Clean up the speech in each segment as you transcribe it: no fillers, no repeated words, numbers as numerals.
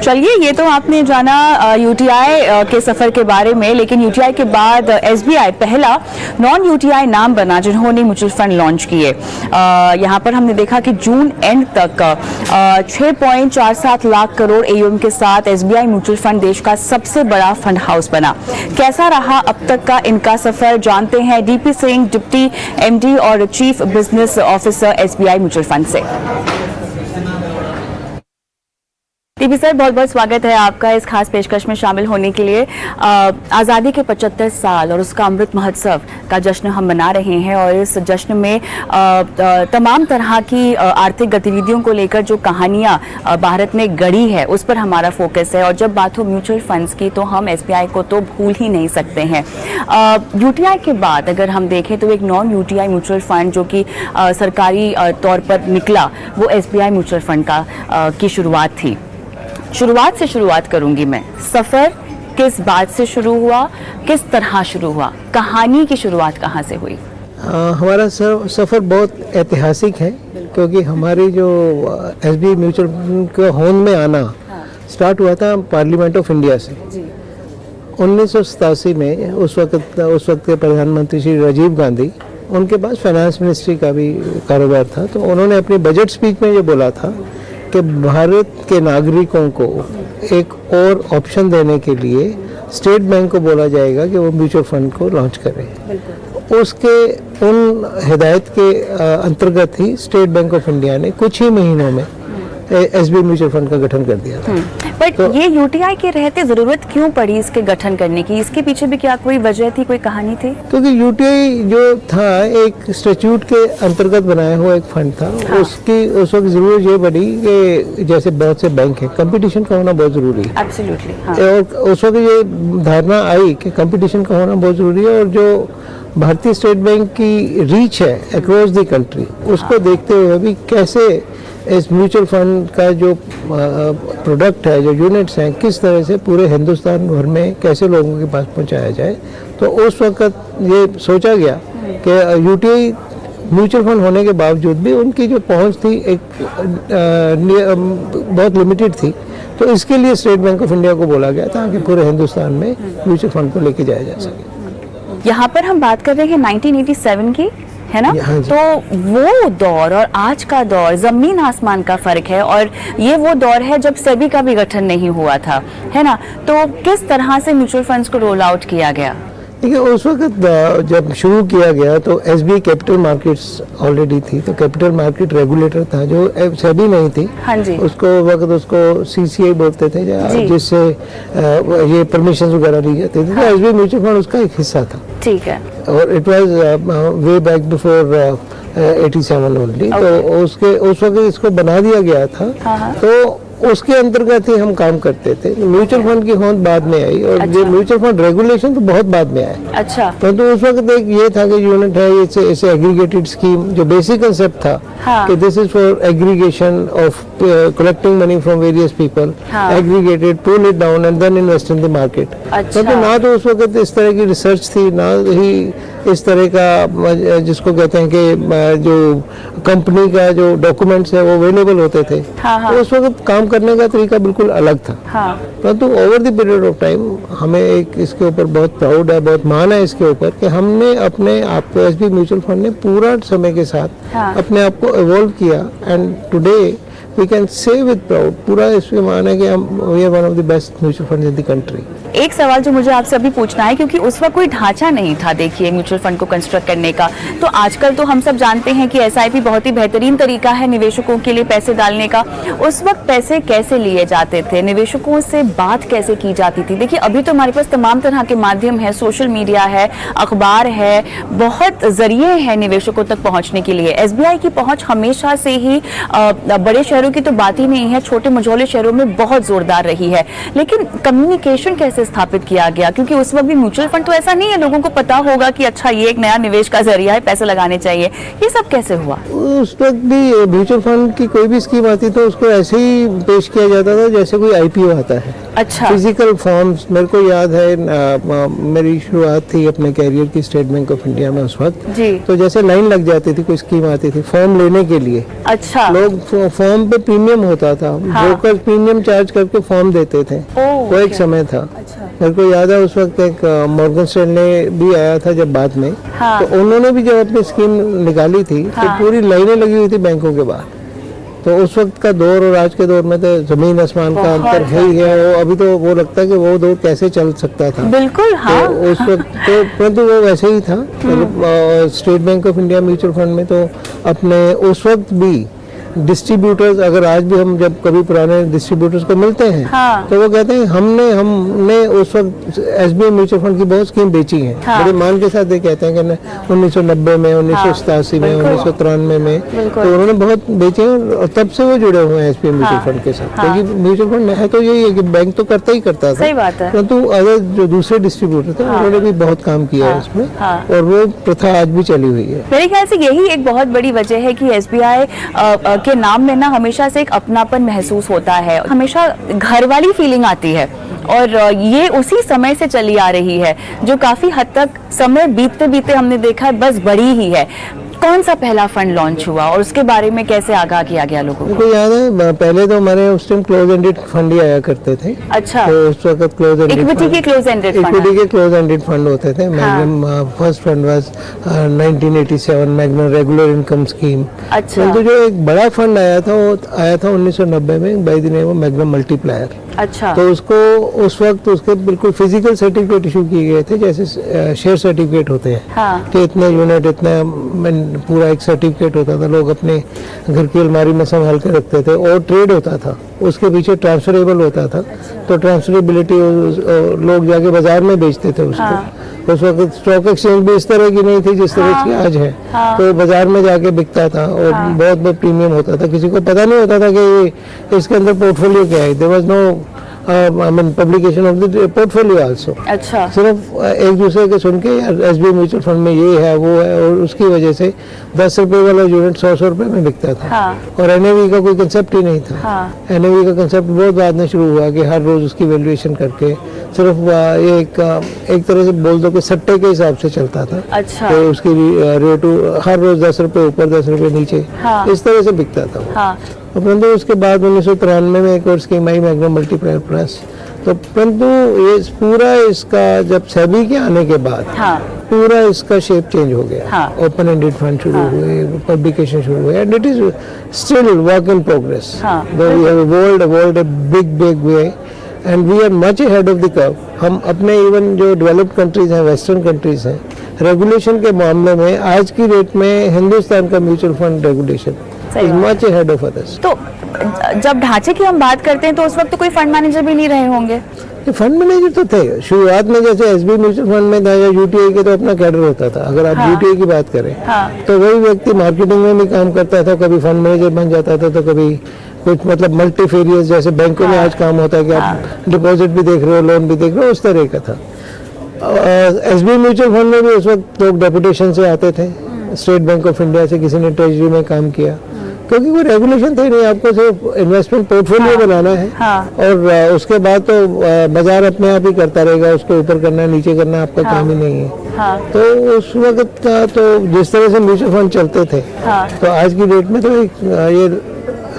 चलिए, ये तो आपने जाना यूटीआई के सफर के बारे में, लेकिन यूटीआई के बाद एसबीआई पहला नॉन यूटीआई नाम बना जिन्होंने म्यूचुअल फंड लॉन्च किए। यहाँ पर हमने देखा कि जून एंड तक 6.47 लाख करोड़ एयूएम के साथ एसबीआई म्यूचुअल फंड देश का सबसे बड़ा फंड हाउस बना। कैसा रहा अब तक का इनका सफर, जानते हैं डीपी सिंह, डिप्टी एमडी और chief business officer SBI mutual fund से। टीपी सर, बहुत बहुत स्वागत है आपका इस खास पेशकश में शामिल होने के लिए। आज़ादी के 75 साल और उसका अमृत महोत्सव का जश्न हम मना रहे हैं और इस जश्न में तमाम तरह की आर्थिक गतिविधियों को लेकर जो कहानियां भारत में गढ़ी है उस पर हमारा फोकस है। और जब बात हो म्यूचुअल फंड्स की तो हम एसबीआई को तो भूल ही नहीं सकते हैं। यूटीआई के बाद अगर हम देखें तो एक नॉन यूटीआई म्यूचुअल फंड जो कि सरकारी तौर पर निकला वो एसबीआई म्यूचुअल फंड की शुरुआत थी। शुरुआत करूंगी मैं। सफर किस बात से शुरू हुआ, किस तरह शुरू हुआ, कहानी की शुरुआत कहाँ से हुई? हमारा सफ़र बहुत ऐतिहासिक है क्योंकि हमारी जो एसबीआई म्यूचुअल फंड के होंद में आना स्टार्ट हुआ था पार्लियामेंट ऑफ इंडिया से 1987 में। उस वक्त के प्रधानमंत्री श्री राजीव गांधी, उनके पास फाइनेंस मिनिस्ट्री का भी कारोबार था, तो उन्होंने अपनी बजट स्पीच में ये बोला था कि भारत के नागरिकों को एक और ऑप्शन देने के लिए स्टेट बैंक को बोला जाएगा कि वो म्यूचुअल फंड को लॉन्च करें। उसके उन हिदायत के अंतर्गत ही स्टेट बैंक ऑफ इंडिया ने कुछ ही महीनों में एसबीआई म्यूचुअल फंड का गठन कर दिया था। बट तो ये यूटीआई के रहते जरूरत क्यों पड़ी इसके गठन करने की? इसके पीछे भी क्या कोई वजह थी, कोई कहानी थी? क्योंकि यूटीआई जो था एक स्टैट्यूट के अंतर्गत बनाया हुआ एक फंड था। हाँ। उसकी उस वक्त जरूरत ये पड़ी कि जैसे बहुत से बैंक है, कंपटीशन का होना बहुत जरूरी है। एब्सोल्युटली। हाँ। और उस वक्त ये धारणा आई कि कंपटीशन का होना बहुत जरूरी है और जो भारतीय स्टेट बैंक की रीच है अक्रॉस द कंट्री, उसको देखते हुए भी कैसे इस म्यूचुअल फंड का जो प्रोडक्ट है, जो यूनिट्स हैं, किस तरह से पूरे हिंदुस्तान भर में कैसे लोगों के पास पहुंचाया जाए। तो उस वक्त ये सोचा गया कि यूटीआई म्यूचुअल फंड होने के बावजूद भी उनकी जो पहुंच थी एक बहुत लिमिटेड थी, तो इसके लिए स्टेट बैंक ऑफ इंडिया को बोला गया ताकि पूरे हिंदुस्तान में म्यूचुअल फंड को लेके जाया जा सके। यहाँ पर हम बात कर रहे हैं 1987 की, है ना? तो वो दौर और आज का दौर जमीन आसमान का फर्क है और ये वो दौर है जब सेबी का भी गठन नहीं हुआ था, है ना? तो किस तरह से म्यूचुअल फंड्स को रोल आउट किया गया? देखिए, उस वक्त जब शुरू किया गया तो एसबीआई कैपिटल मार्केट्स ऑलरेडी थी, तो कैपिटल मार्केट रेगुलेटर था जो सेबी नहीं थी। हाँ जी। उसको सीसीआई बोलते थे, जिससे ये परमिशन वगैरह दी जाती थी। तो एसबीआई म्यूचुअल फंड उसका एक हिस्सा था। ठीक है। और it was way back before 87 only. तो उस वक्त इसको बना दिया गया था। हाँ। तो उसके अंतर्गत ही हम काम करते थे। म्यूचुअल फंड की होंद बाद में आई और ये म्यूचुअल फंड रेगुलेशन तो बहुत बाद में आया। अच्छा। तो उस वक्त एक ये था कि यूनिट है, इसे एग्रीगेटेड स्कीम, जो बेसिक कंसेप्ट था। हाँ। कि this is for aggregation of collecting money from various people, aggregated, pull it down and then invest in the market. अच्छा। तो ना तो उस वक्त इस तरह की रिसर्च थी, ना ही इस तरह का जिसको कहते हैं कि जो कंपनी का जो डॉक्यूमेंट्स है वो अवेलेबल होते थे। हाँ। तो उस वक्त काम करने का तरीका बिल्कुल अलग था। हाँ। परंतु over the period of time हमें एक इसके ऊपर बहुत प्राउड है, बहुत मान है इसके ऊपर कि हमने अपने आप को, एसबीआई म्यूचुअल फंड ने पूरा समय के साथ अपने आप को इवॉल्व किया and today we can say with proud, पूरा इसमें मान है कि हम we are one of the best mutual fund in the country. एक सवाल जो मुझे आपसे अभी पूछना है, क्योंकि उस वक्त कोई ढांचा नहीं था देखिए म्यूचुअल फंड को कंस्ट्रक्ट करने का। तो आजकल तो हम सब जानते हैं कि एसआईपी बहुत ही बेहतरीन तरीका है निवेशकों के लिए पैसे डालने का। उस वक्त पैसे कैसे लिए जाते थे, निवेशकों से बात कैसे की जाती थी? देखिए, अभी तो हमारे पास तमाम तरह के माध्यम है, सोशल मीडिया है, अखबार है, बहुत जरिए हैं निवेशकों तक पहुंचने के लिए। एसबीआई की पहुंच हमेशा से ही बड़े शहरों की तो बात ही नहीं है, छोटे मझोले शहरों में बहुत जोरदार रही है। लेकिन कम्युनिकेशन कैसे स्थापित किया गया? क्योंकि उस वक्त भी म्यूचुअल फंड तो ऐसा नहीं है लोगों को पता होगा कि अच्छा ये एक नया निवेश का जरिया है, पैसे लगाने चाहिए। ये सब कैसे हुआ? उस वक्त भी म्यूचुअल फंड की कोई भी स्कीम आती तो उसको ऐसे ही पेश किया जाता था जैसे कोई आईपीओ आता है। अच्छा। फिजिकल फॉर्म्स, मेरे को याद है मेरी शुरुआत थी अपने कैरियर की स्टेट बैंक ऑफ इंडिया में उस वक्त। जी। तो जैसे लाइन लग जाती थी, कोई स्कीम आती थी फॉर्म लेने के लिए। अच्छा। लोग फॉर्म पे प्रीमियम होता था, ब्रोकर प्रीमियम चार्ज करके फॉर्म देते थे, वो एक समय था। मेरे को याद है उस वक्त एक मॉर्गन स्टैनले भी आया था जब बाद में, तो उन्होंने भी जब अपनी स्कीम निकाली थी तो पूरी लाइनें लगी हुई थी बैंकों के बाहर। तो उस वक्त का दौर और आज के दौर में तो जमीन आसमान का अंतर है ही है। वो अभी तो वो लगता है कि वो दौर कैसे चल सकता था। बिल्कुल, हाँ। तो उस वक्त तो परंतु वो वैसे ही था। State bank of India mutual fund में तो अपने उस वक्त भी डिस्ट्रीब्यूटर्स, अगर आज भी हम जब कभी पुराने डिस्ट्रीब्यूटर्स को मिलते हैं तो वो कहते हैं हमने उस वक्त एसबीआई म्यूचुअल फंड की बहुत स्कीम बेची है। बड़े मान के साथ ये कहते हैं कि 1990 में, 1987 में, 1993 में, तो उन्होंने बहुत बेचे हैं और तब से वो जुड़े हुए हैं एसबीआई म्यूचुअल फंड के साथ। क्योंकि म्यूचुअल फंड है तो यही है कि बैंक तो करता ही करता था, परंतु अगर जो दूसरे डिस्ट्रीब्यूटर थे उन्होंने भी बहुत काम किया है इसमें, और वो प्रथा आज भी चली हुई है। मेरे ख्याल से यही एक बहुत बड़ी वजह है कि एसबीआई के नाम में ना हमेशा से एक अपनापन महसूस होता है, हमेशा घर वाली फीलिंग आती है, और ये उसी समय से चली आ रही है जो काफी हद तक समय बीतते बीतते हमने देखा बस बड़ी ही है। कौन सा पहला फंड लॉन्च हुआ और उसके बारे में कैसे आगाह किया गया लोगों को? याद है पहले तो हमारे उस टाइम क्लोज एंडेड फंड ही आया करते थे। अच्छा। तो उस वक्त क्लोज एंडेड इक्विटी के क्लोज एंडेड फंड होते थे। Magnum first fund was 1987 magnum regular income scheme. अच्छा। तो जो एक बड़ा फंड आया था वो आया था 1990 में by the name of magnum multiplier. अच्छा। तो उसको उस वक्त उसके बिल्कुल फिजिकल सर्टिफिकेट इशू किए गए थे, जैसे शेयर सर्टिफिकेट होते हैं कि इतने यूनिट इतना, पूरा एक सर्टिफिकेट होता था, लोग अपने घर की अलमारी में संभाल के रखते थे, और ट्रेड होता था उसके पीछे, ट्रांसफरेबल होता था। तो ट्रांसफरेबिलिटी लोग जाके बाजार में बेचते थे उसको। उस वक्त स्टॉक एक्सचेंज भी इस तरह की नहीं थी जिस तरह की आज है। तो बाजार में जाके बिकता था और बहुत बहुत प्रीमियम होता था। किसी को पता नहीं होता था कि इसके अंदर पोर्टफोलियो क्या है। There was no publication of the portfolio also. अच्छा। सिर्फ एक दूसरे के सुन के यार एसबीआई म्यूचुअल फंड में ये है वो है, और उसकी वजह से 10 रुपए वाला यूनिट 100 रुपए में बिकता था। और एनएवी का कोई कंसेप्ट ही नहीं था। एनएवी का कंसेप्ट बहुत बाद में शुरू हुआ कि हर रोज उसकी वैल्यूएशन करके सिर्फ एक तरह से बोल दो कि सट्टे के हिसाब से चलता था। अच्छा। तो उसकी रेट हर रोज 10 रुपए ऊपर 10 रुपए नीचे, इस तरह से बिकता था। परंतु उसके बाद 1993 में एक और स्कीम आई मैग्नम मल्टीप्लायर प्लस। तो परंतु ये पूरा इसका जब सेबी के आने के बाद पूरा इसका शेप चेंज हो गया। ओपन एंडेड फंड शुरू हुए, पब्लिकेशन शुरू हुए, and it is still work in progress. We have evolved a big way and we are much ahead of the curve. हम अपने इवन जो डेवलप्ड कंट्रीज हैं, वेस्टर्न कंट्रीज हैं, रेगुलेशन के मामले में आज की डेट में हिंदुस्तान का mutual fund regulation is much ahead of others। तो जब ढांचे की हम बात करते हैं तो उस वक्त तो कोई फंड मैनेजर भी नहीं रहे होंगे। फंड मैनेजर तो थे शुरुआत में, जैसे एसबीआई म्यूचुअल फंड में था या यूटीआई के तो अपना कैडर होता था। अगर आप यूटीआई की बात करें तो वही व्यक्ति मार्केटिंग में भी काम करता था, कभी फंड मैनेजर बन जाता था, तो कभी कुछ मतलब मल्टीफेरियस जैसे बैंकों में आज काम होता है कि आप डिपॉजिट भी देख रहे हो, लोन भी देख रहे हो, उस तरह का था। एसबीआई म्यूचुअल फंड में भी उस वक्त लोग डेपुटेशन से आते थे, स्टेट बैंक ऑफ इंडिया से किसी ने ट्रेजरी में काम किया, क्योंकि कोई रेगुलेशन थे नहीं। आपको सिर्फ इन्वेस्टमेंट पोर्टफोलियो बनाना है और उसके बाद तो बाजार अपने आप ही करता रहेगा, उसको ऊपर करना नीचे करना आपका काम ही नहीं है। तो उस वक्त का तो जिस तरह से म्यूचुअल फंड चलते थे, तो आज की डेट में तो ये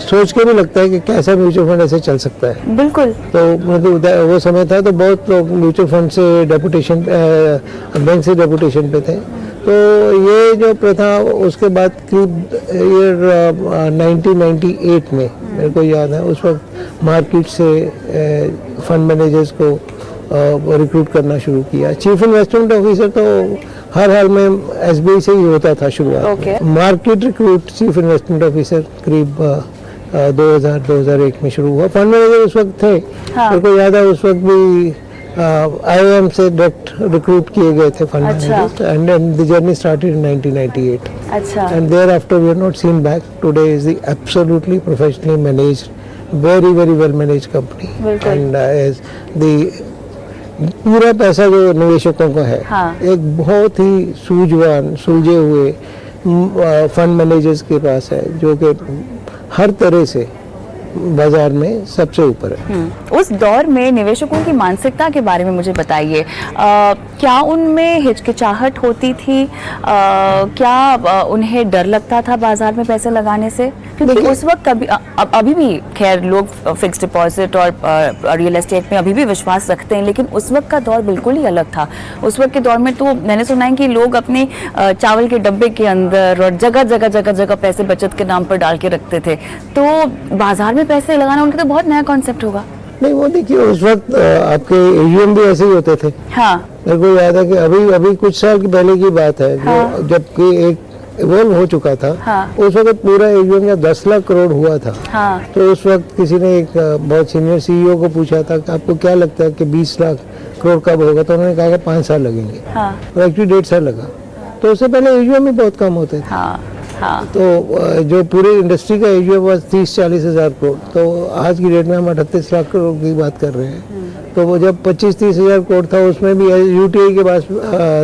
सोच के भी लगता है कि कैसा म्यूचुअल फंड ऐसे चल सकता है। बिल्कुल। तो मतलब वो समय था तो बहुत लोग म्यूचुअल फंड से डेपुटेशन, बैंक से डेपुटेशन पे थे। तो ये जो प्रथा उसके बाद करीब ईयर 1998 में मेरे को याद है, उस वक्त मार्केट से फंड मैनेजर्स को रिक्रूट करना शुरू किया। चीफ इन्वेस्टमेंट ऑफिसर तो हर हाल में एसबीआई से ही होता था शुरुआत। Market recruit chief investment officer करीब 2000-2001 में शुरू हुआ। फंड मैनेजर उस वक्त थे, मेरे को याद है उस वक्त भी IIM से डायरेक्ट रिक्रूट किए गए थे fund managers, and the journey started in 1998। अच्छा। And thereafter we have not seen back. Today is the absolutely professionally managed, very well managed company, and as the पूरा पैसा जो निवेशकों का है, एक बहुत ही सूझवान सुलझे हुए फंड मैनेजर्स के पास है, जो कि हर तरह से बाजार में सबसे ऊपर है। उस दौर में निवेशकों की मानसिकता के बारे में मुझे बताइए, क्या उनमें हिचकिचाहट होती थी? क्या उन्हें डर लगता था बाजार में पैसे लगाने से? क्योंकि उस वक्त अभी भी खैर लोग फिक्स्ड डिपॉजिट और रियल एस्टेट में अभी भी विश्वास रखते हैं, लेकिन उस वक्त का दौर बिल्कुल ही अलग था। उस वक्त के दौर में तो मैंने सुना है कि लोग अपने चावल के डब्बे के अंदर और जगह पैसे बचत के नाम पर डाल के रखते थे, तो बाजार में पैसे लगाना उनके तो बहुत नया कॉन्सेप्ट होगा। नहीं, वो देखिए उस वक्त आपके एयूएम भी ऐसे ही होते थे। हाँ, मेरे को याद है कि अभी कुछ साल की पहले की बात है, हाँ, जबकि एक इवॉल्व हो चुका था। हाँ, उस वक्त पूरा एयूएम 10 लाख करोड़ हुआ था। हाँ, तो उस वक्त किसी ने एक बहुत सीनियर सीईओ को पूछा था कि आपको क्या लगता है कि 20 लाख करोड़ कब होगा, तो उन्होंने कहा कि 5 साल लगेंगे। हाँ, और एक्चुअली 1.5 साल लगा। तो उससे पहले एयूएम भी बहुत कम होते थे। हाँ, हाँ, तो जो पूरे इंडस्ट्री का एयूएम was 30-40 हज़ार करोड़, तो आज की डेट में हम 38 लाख करोड़ की बात कर रहे हैं। तो वो जब 25-30 हज़ार करोड़ था, उसमें भी यूटीआई के पास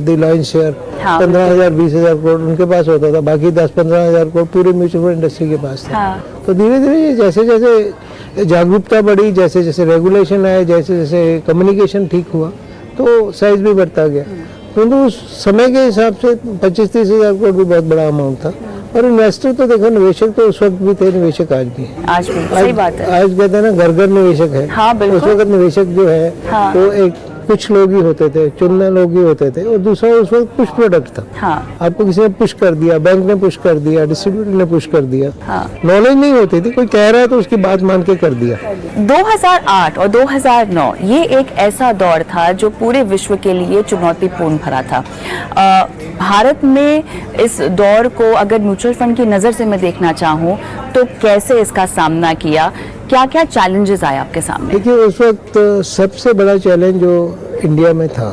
द लॉयंस शेयर 15,000-20 हज़ार करोड़ उनके पास होता था, बाकी 10-15 हज़ार करोड़ पूरे म्यूचुअल फंड इंडस्ट्री के पास था। तो धीरे धीरे जैसे जैसे जागरूकता बढ़ी, जैसे जैसे रेगुलेशन आए, जैसे जैसे कम्युनिकेशन ठीक हुआ, तो साइज भी बढ़ता गया। किंतु उस समय के हिसाब से 25-30 हज़ार करोड़ भी बहुत बड़ा अमाउंट था। और इन्वेस्टर तो देखो, निवेशक तो उस वक्त भी थे, निवेशक आज भी है। आज भी सही बात है। आज कहते हैं ना घर घर निवेशक है। हाँ, बिल्कुल। उस वक्त निवेशक जो है, हाँ, वो एक कुछ लोग ही होते थे, चुनिंदा लोग ही होते थे। और दूसरा उस वक्त पुश प्रोडक्ट था। हाँ, आपको किसी ने पुश कर दिया, बैंक ने पुश कर दिया, डिस्ट्रीब्यूटर ने पुश कर दिया। हाँ, नॉलेज नहीं होती थी, कोई कह रहा है तो उसकी बात मान के कर दिया। 2008 और 2009 ये एक ऐसा दौर था जो पूरे विश्व के लिए चुनौतीपूर्ण भरा था। भारत में इस दौर को अगर म्यूचुअल फंड की नज़र से मैं देखना चाहूँ तो कैसे इसका सामना किया, क्या क्या चैलेंजेस आए आपके सामने? देखिए, उस वक्त सबसे बड़ा चैलेंज जो इंडिया में था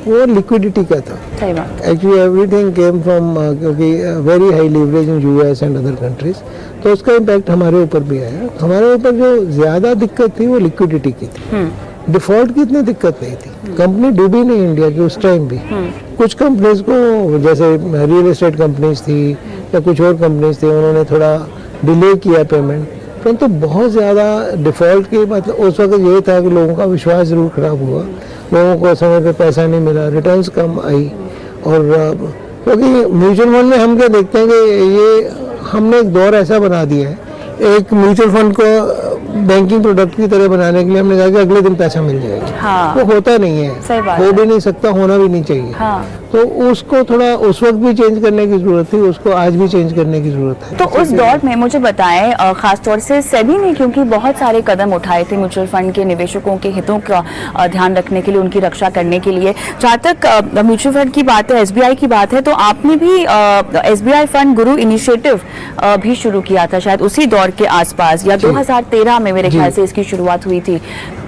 वो लिक्विडिटी का था। सही बात। एक्चुअली एवरीथिंग केम फ्रॉम, क्योंकि very high leverage in US and other countries, तो उसका इम्पैक्ट हमारे ऊपर भी आया। हमारे ऊपर जो ज़्यादा दिक्कत थी वो लिक्विडिटी की थी। डिफॉल्ट की इतनी दिक्कत नहीं थी, कंपनी डूबी नहीं इंडिया की उस टाइम भी। कुछ कंपनीज को, जैसे रियल एस्टेट कंपनीज थी या कुछ और कंपनीज थी, उन्होंने थोड़ा डिले किया पेमेंट, परंतु बहुत ज़्यादा डिफॉल्ट की मतलब उस वक्त ये था कि लोगों का विश्वास जरूर खराब हुआ, लोगों को समय पे पैसा नहीं मिला, रिटर्न्स कम आई। और क्योंकि म्यूचुअल फंड में हम क्या देखते हैं कि ये हमने एक दौर ऐसा बना दिया है, एक म्यूचुअल फंड को बैंकिंग प्रोडक्ट की तरह बनाने के लिए हमने कहा कि अगले दिन पैसा मिल जाएगा। हाँ, वो होता नहीं है, सही बात हो भी नहीं सकता, होना भी नहीं चाहिए। हाँ, तो उसको थोड़ा उस वक्त भी चेंज करने की जरूरत थी, उसको आज भी चेंज करने की जरूरत है। तो उस दौर में मुझे बताएं, खासतौर से सेबी ने क्योंकि बहुत सारे कदम उठाए थे म्यूचुअल फंड के निवेशकों के हितों का ध्यान रखने के लिए, उनकी रक्षा करने के लिए। जहाँ तक म्यूचुअल फंड की बात है, एसबीआई की बात है, तो आपने भी एसबीआई फंड गुरु इनिशिएटिव भी शुरू किया था शायद उसी दौर के आसपास, या 2013 में मेरे ख्याल से इसकी शुरुआत हुई थी।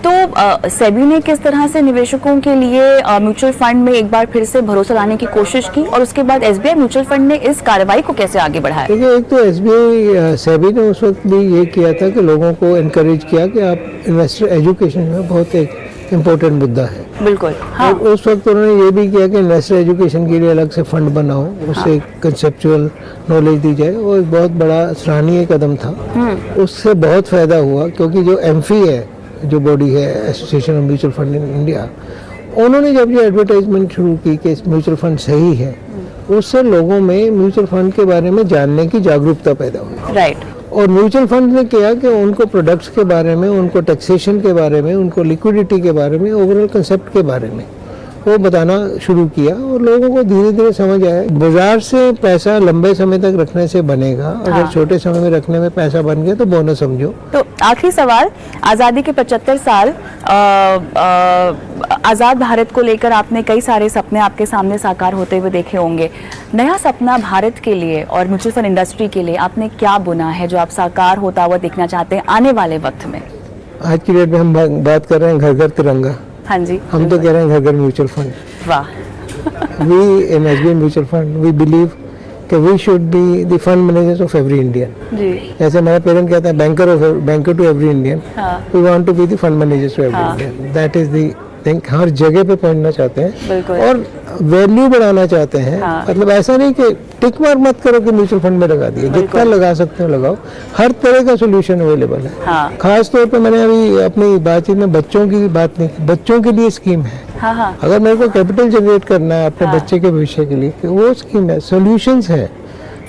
तो सेबी ने किस तरह से निवेशकों के लिए म्यूचुअल फंड में एक बार फिर से भरोसा लाने की कोशिश की, और उसके बाद एसबीआई म्यूचुअल फंड ने इस कार्रवाई को कैसे आगे बढ़ाया? देखिए, एक तो एसबीआई सेबी ने उस वक्त भी ये किया था कि लोगों को एनकरेज किया कि आप इन्वेस्टर एजुकेशन में बहुत एक इम्पोर्टेंट मुद्दा है। बिल्कुल। हाँ। और उस वक्त उन्होंने ये भी किया कि इन्वेस्टर एजुकेशन के लिए अलग से फंड बनाओ, उससे कंसेप्चुअल नॉलेज दी जाए। वो एक बहुत बड़ा सराहनीय कदम था। उससे बहुत फायदा हुआ, क्योंकि जो एमफी है, जो बॉडी है association of mutual fund in India, उन्होंने जब ये एडवर्टाइजमेंट शुरू की कि म्यूचुअल फंड सही है, उससे लोगों में म्यूचुअल फंड के बारे में जानने की जागरूकता पैदा हुई। राइट। और म्यूचुअल फंड ने किया कि उनको प्रोडक्ट्स के बारे में, उनको टैक्सेशन के बारे में, उनको लिक्विडिटी के बारे में, ओवरऑल कंसेप्ट के बारे में वो बताना शुरू किया। और लोगों को धीरे धीरे समझ आया बाजार से पैसा लंबे समय तक रखने से बनेगा, अगर छोटे समय में रखने में पैसा बन गया तो बोनस समझो। तो आखिरी सवाल, आज़ादी के 75 साल आज़ाद भारत को लेकर आपने कई सारे सपने आपके सामने साकार होते हुए देखे होंगे। नया सपना भारत के लिए और म्यूचुअल फंड इंडस्ट्री के लिए आपने क्या बुना है जो आप साकार होता हुआ देखना चाहते हैं आने वाले वक्त में? आज की डेट में हम बात कर रहे हैं घर घर तिरंगा। हाँ जी। हम तो कह रहे हैं घर घर म्यूचुअल फंड। वाह। We in SBI mutual fund we believe कि we should be the fund managers of every Indian. जी। जैसे हमारा पेरेंट कहता है banker to every Indian, we want to be the fund managers to every Indian. That is the thing. हर जगह पे पहुंचना चाहते हैं और वैल्यू बढ़ाना चाहते हैं। मतलब ऐसा नहीं कि टिक मार मत करो कि म्यूचुअल फंड में लगा दिए, जितना लगा सकते हो लगाओ, हर तरह का सोल्यूशन अवेलेबल है। हाँ। खास तौर पे मैंने अभी अपनी बातचीत में बच्चों की बात नहीं की, बच्चों के लिए स्कीम है। हाँ। अगर मेरे को कैपिटल जनरेट करना है अपने बच्चे के भविष्य के लिए, तो वो स्कीम है। सॉल्यूशंस है,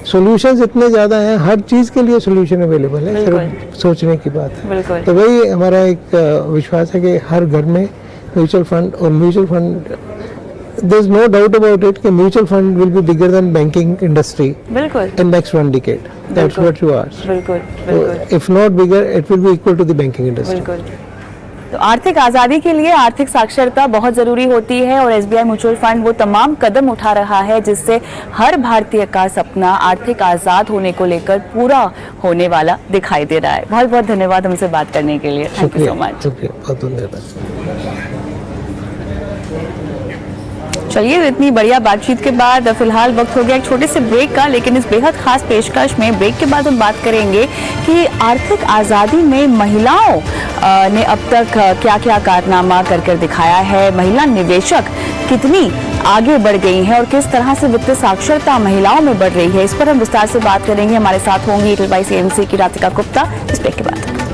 सॉल्यूशंस इतने ज्यादा हैं, हर चीज के लिए सॉल्यूशन अवेलेबल है, सिर्फ सोचने की बात है। तो वही हमारा एक विश्वास है कि हर घर में म्यूचुअल फंड, और mutual fund there is no doubt about it कि mutual fund will be bigger than banking industry in next one decade. That's what you asked. बिल्कुल। If not bigger, it will be equal to the banking industry. तो आर्थिक आजादी के लिए आर्थिक साक्षरता बहुत जरूरी होती है और एसबीआई म्यूचुअल फंड वो तमाम कदम उठा रहा है जिससे हर भारतीय का सपना आर्थिक आजाद होने को लेकर पूरा होने वाला दिखाई दे रहा है। बहुत बहुत धन्यवाद हमसे बात करने के लिए। Thank you so much. शुक्रिया, बहुत धन्यवाद। चलिए, इतनी बढ़िया बातचीत के बाद फिलहाल वक्त हो गया एक छोटे से ब्रेक का, लेकिन इस बेहद खास पेशकश में ब्रेक के बाद हम बात करेंगे कि आर्थिक आज़ादी में महिलाओं ने अब तक क्या क्या कारनामा कर दिखाया है, महिला निवेशक कितनी आगे बढ़ गई हैं और किस तरह से वित्तीय साक्षरता महिलाओं में बढ़ रही है, इस पर हम विस्तार से बात करेंगे। हमारे साथ होंगी एयरटेल बाई CNC की राधिका गुप्ता इस ब्रेक के बाद।